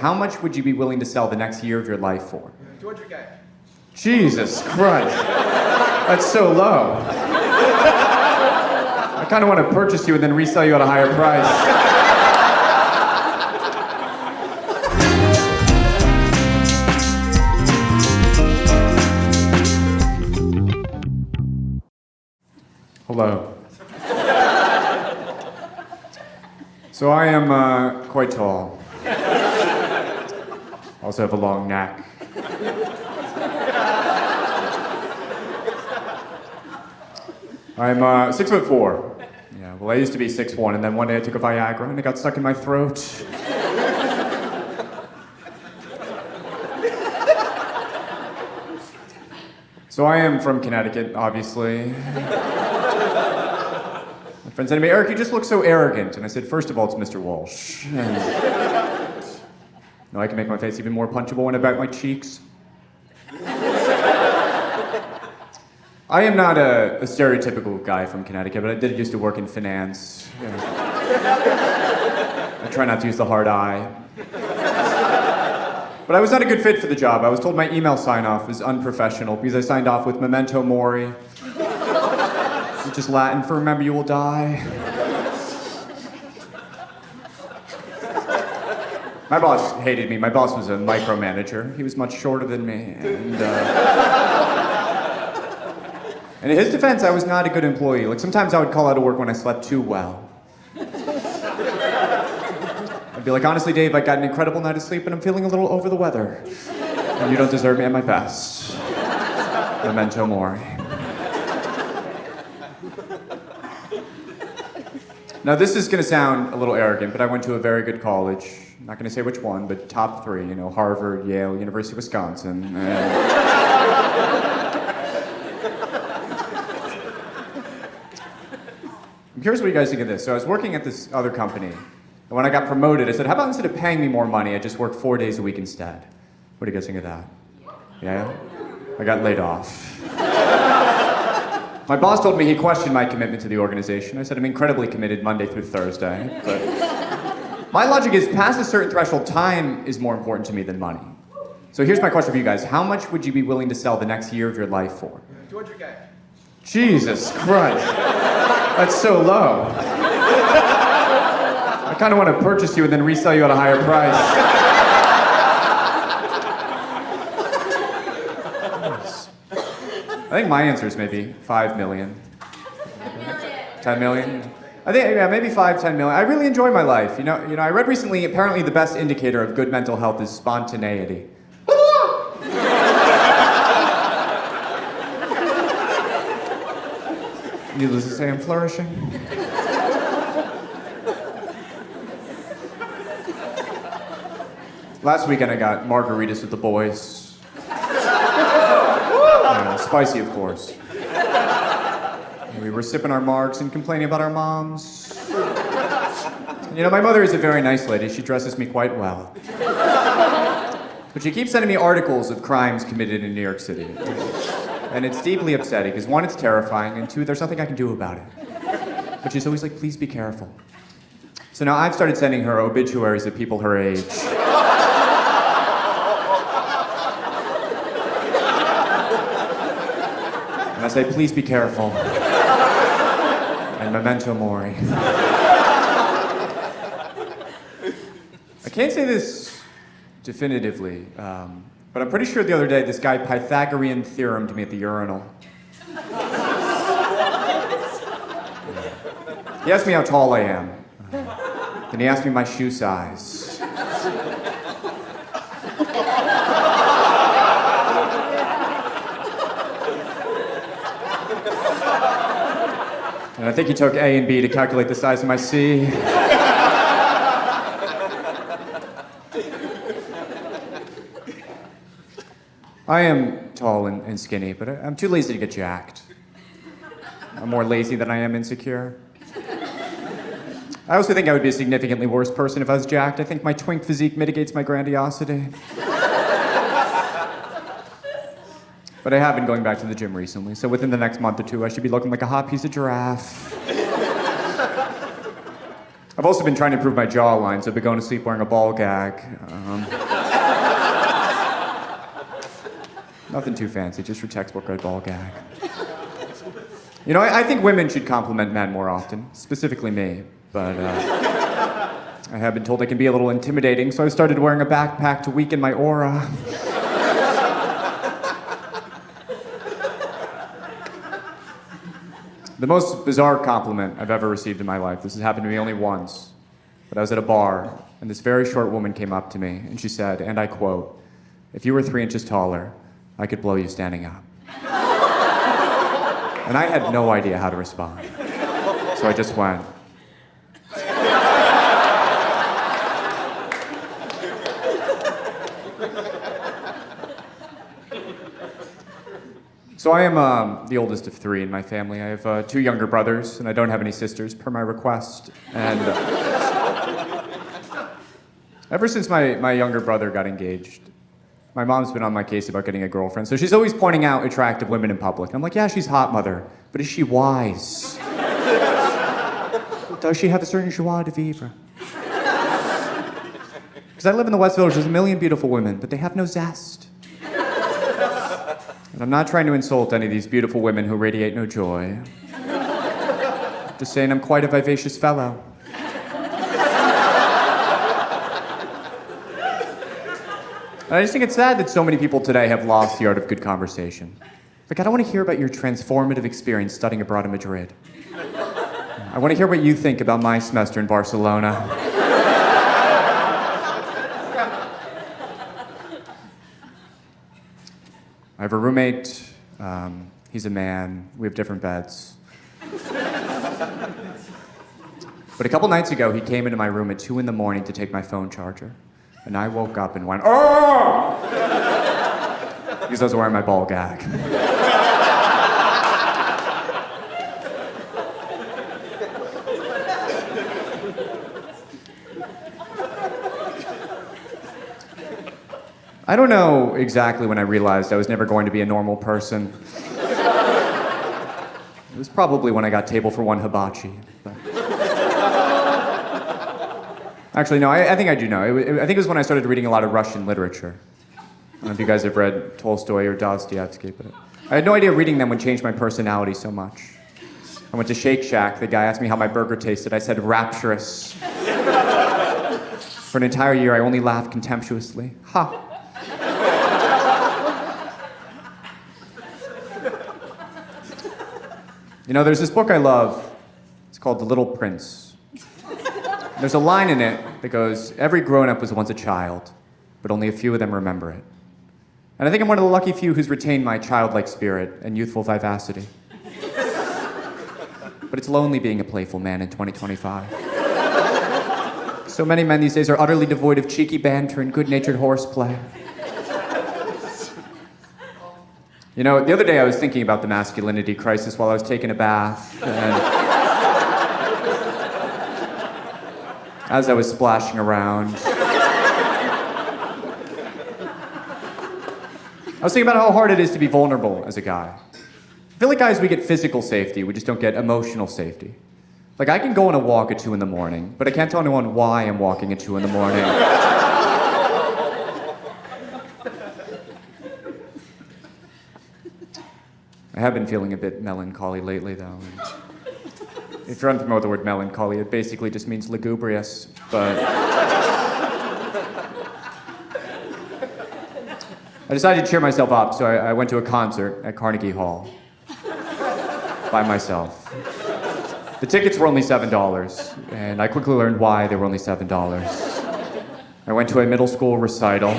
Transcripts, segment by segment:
How much would you be willing to sell the next year of your life for? $200K. Jesus Christ. That's so low. I kind of want to purchase you and then resell you at a higher price. Hello. So I am quite tall. Also have a long neck. I'm 6'4". Yeah, well, I used to be 6'1", and then one day I took a Viagra and it got stuck in my throat. So I am from Connecticut, obviously. My friend said to me, "Eric, you just look so arrogant." And I said, "First of all, it's Mr. Walsh. No, I can make my face even more punchable when I bite my cheeks." I am not a stereotypical guy from Connecticut, but I did used to work in finance. You know. I try not to use the hard I. But I was not a good fit for the job. I was told my email sign-off was unprofessional because I signed off with memento mori, which is Latin for remember you will die. My boss hated me. My boss was a micromanager. He was much shorter than me, and in his defense, I was not a good employee. Like, sometimes I would call out of work when I slept too well. I'd be like, "Honestly, Dave, I got an incredible night of sleep and I'm feeling a little over the weather. And you don't deserve me at my best." Memento mori. Now, this is gonna sound a little arrogant, but I went to a very good college. I'm not gonna say which one, but top 3, you know, Harvard, Yale, University of Wisconsin. I'm curious what you guys think of this. So I was working at this other company, and when I got promoted, I said, "How about instead of paying me more money, I just work 4 days a week instead?" What do you guys think of that? Yeah? I got laid off. My boss told me he questioned my commitment to the organization. I said, "I'm incredibly committed Monday through Thursday." But my logic is, past a certain threshold, time is more important to me than money. So here's my question for you guys. How much would you be willing to sell the next year of your life for? $200K. Jesus Christ. That's so low. I kind of want to purchase you and then resell you at a higher price. I think my answer is maybe 5 million. 10 million? I think, yeah, maybe 5, 10 million. I really enjoy my life. You know, I read recently, apparently the best indicator of good mental health is spontaneity. Needless to say, I'm flourishing. Last weekend I got Margaritas with the boys. Spicy, of course. And we were sipping our margs and complaining about our moms. You know, my mother is a very nice lady. She dresses me quite well. But she keeps sending me articles of crimes committed in New York City. And it's deeply upsetting, because 1, it's terrifying, and 2, there's nothing I can do about it. But she's always like, "Please be careful." So now I've started sending her obituaries of people her age. And I say, "Please be careful." And memento mori. I can't say this definitively, but I'm pretty sure the other day this guy Pythagorean Theoremed me at the urinal. He asked me how tall I am. Then he asked me my shoe size. And I think he took A and B to calculate the size of my C. I am tall and skinny, but I'm too lazy to get jacked. I'm more lazy than I am insecure. I also think I would be a significantly worse person if I was jacked. I think my twink physique mitigates my grandiosity. But I have been going back to the gym recently, so within the next month or 2, I should be looking like a hot piece of giraffe. I've also been trying to improve my jawline, so I've been going to sleep wearing a ball gag. Nothing too fancy, just your textbook red ball gag. You know, I think women should compliment men more often, specifically me, but I have been told I can be a little intimidating, so I started wearing a backpack to weaken my aura. The most bizarre compliment I've ever received in my life, this has happened to me only once, but I was at a bar, and this very short woman came up to me, and she said, and I quote, "If you were 3 inches taller, I could blow you standing up." And I had no idea how to respond, so I just went. So I am the oldest of 3 in my family. I have 2 younger brothers, and I don't have any sisters, per my request. And ever since my younger brother got engaged, my mom's been on my case about getting a girlfriend. So she's always pointing out attractive women in public. I'm like, yeah, she's hot, mother, but is she wise? Does she have a certain joie de vivre? Because I live in the West Village, there's a million beautiful women, but they have no zest. And I'm not trying to insult any of these beautiful women who radiate no joy. Just saying I'm quite a vivacious fellow. And I just think it's sad that so many people today have lost the art of good conversation. Like, I don't want to hear about your transformative experience studying abroad in Madrid. I want to hear what you think about my semester in Barcelona. I have a roommate, he's a man, we have different beds. But a couple nights ago, he came into my room at 2 a.m. to take my phone charger. And I woke up and went, "Oh!" Because I was wearing my ball gag. I don't know exactly when I realized I was never going to be a normal person. It was probably when I got table for one hibachi. But... Actually, no, I think I do know. I think it was when I started reading a lot of Russian literature. I don't know if you guys have read Tolstoy or Dostoevsky, but I had no idea reading them would change my personality so much. I went to Shake Shack. The guy asked me how my burger tasted. I said, "Rapturous." For an entire year, I only laughed contemptuously. Ha! You know, there's this book I love. It's called The Little Prince. There's a line in it that goes, "Every grown-up was once a child, but only a few of them remember it." And I think I'm one of the lucky few who's retained my childlike spirit and youthful vivacity. But it's lonely being a playful man in 2025. So many men these days are utterly devoid of cheeky banter and good-natured horseplay. You know, the other day I was thinking about the masculinity crisis while I was taking a bath, and as I was splashing around, I was thinking about how hard it is to be vulnerable as a guy. I feel like guys, we get physical safety, we just don't get emotional safety. Like, I can go on a walk at 2 a.m, but I can't tell anyone why I'm walking at 2 a.m. I have been feeling a bit melancholy lately, though. And if you're unfamiliar with the word melancholy, it basically just means lugubrious, but... I decided to cheer myself up, so I went to a concert at Carnegie Hall. By myself. The tickets were only $7, and I quickly learned why they were only $7. I went to a middle school recital.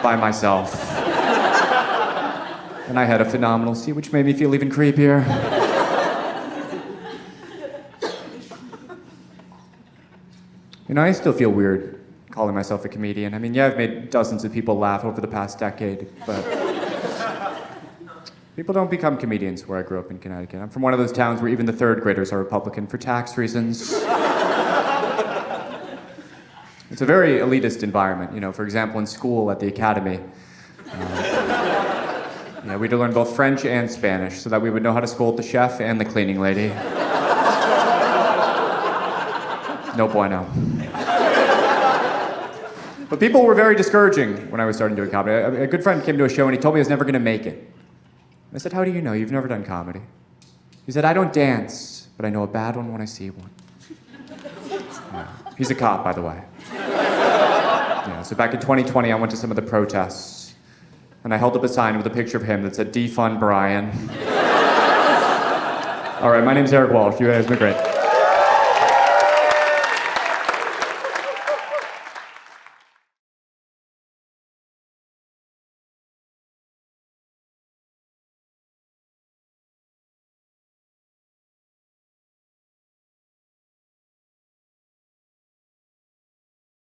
By myself. And I had a phenomenal seat, which made me feel even creepier. You know, I still feel weird calling myself a comedian. I mean, yeah, I've made dozens of people laugh over the past decade, but people don't become comedians where I grew up in Connecticut. I'm from one of those towns where even the third graders are Republican for tax reasons. It's a very elitist environment. You know, for example, in school at the academy, we had to learn both French and Spanish so that we would know how to scold the chef and the cleaning lady. No bueno. But people were very discouraging when I was starting doing comedy. A good friend came to a show and he told me I was never going to make it. I said, how do you know? You've never done comedy. He said, I don't dance, but I know a bad one when I see one. Yeah. He's a cop, by the way. Yeah, so back in 2020, I went to some of the protests, and I held up a sign with a picture of him that said, defund Brian. All right, my name's Eric Walsh. You guys have been great.